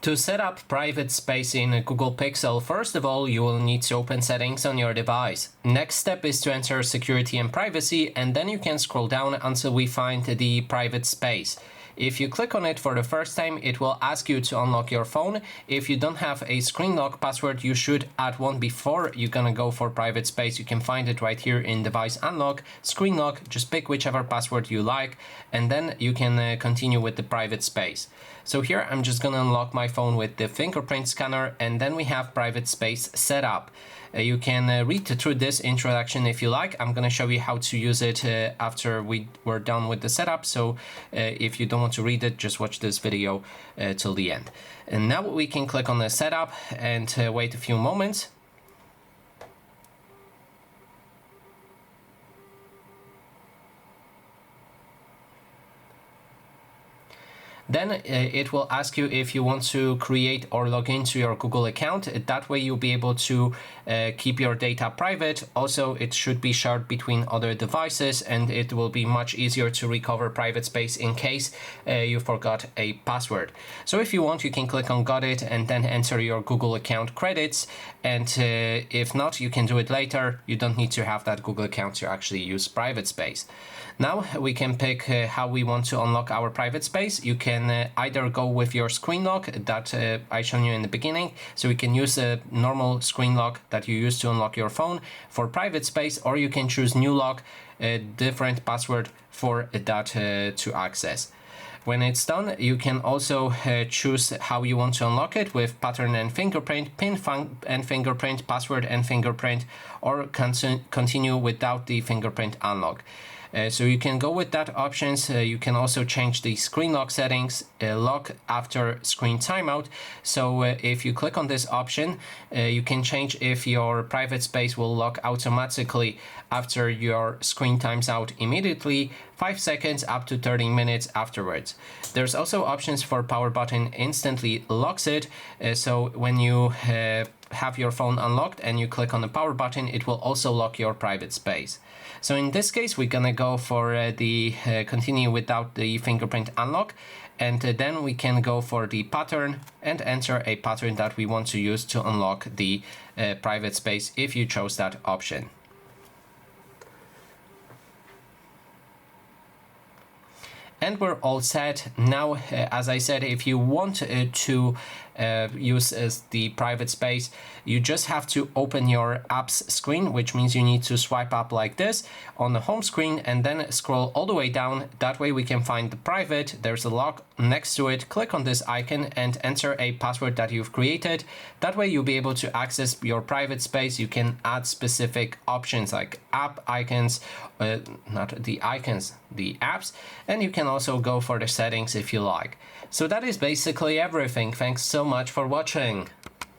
To set up private space in Google Pixel, first of all, you will need to open settings on your device. Next step is to enter security and privacy, and then you can scroll down until we find the private space. If you click on it for the first time, it will ask you to unlock your phone. If you don't have a screen lock password, you should add one before you're gonna go for private space. You can find it right here in device unlock, screen lock, just pick whichever password you like, and then you can continue with the private space. So here I'm just gonna unlock my phone with the fingerprint scanner, and then we have private space set up. You can read through this introduction if you like. I'm gonna show you how to use it after we're done with the setup. So if you don't want to read it, just watch this video till the end. And now we can click on the setup and wait a few moments. Then it will ask you if you want to create or log into your Google account. That way you'll be able to keep your data private. Also, it should be shared between other devices, and it will be much easier to recover private space in case you forgot a password. So if you want, you can click on Got It and then enter your Google account credits. And if not, you can do it later. You don't need to have that Google account to actually use private space. Now we can pick how we want to unlock our private space. You can either go with your screen lock that I shown you in the beginning. So you can use a normal screen lock that you use to unlock your phone for private space, or you can choose new lock, a different password for that to access. When it's done, you can also choose how you want to unlock it with pattern and fingerprint, pin and fingerprint, password and fingerprint, or continue without the fingerprint unlock. So you can go with that options. You can also change the screen lock settings, lock after screen timeout. So if you click on this option, you can change if your private space will lock automatically after your screen times out immediately, 5 seconds up to 30 minutes afterwards. There's also options for power button instantly locks it. So when you have your phone unlocked and you click on the power button, it will also lock your private space. So in this case, we're gonna go for the continue without the fingerprint unlock, and then we can go for the pattern and enter a pattern that we want to use to unlock the private space if you chose that option. And we're all set. Now, as I said, if you want to use the private space, you just have to open your apps screen, which means you need to swipe up like this on the home screen and then scroll all the way down. That way we can find the private. There's a lock next to it. Click on this icon and enter a password that you've created. That way you'll be able to access your private space. You can add specific options like app icons, not the icons, the apps, and you can also go for the settings if you like. So that is basically everything. Thanks so much for watching.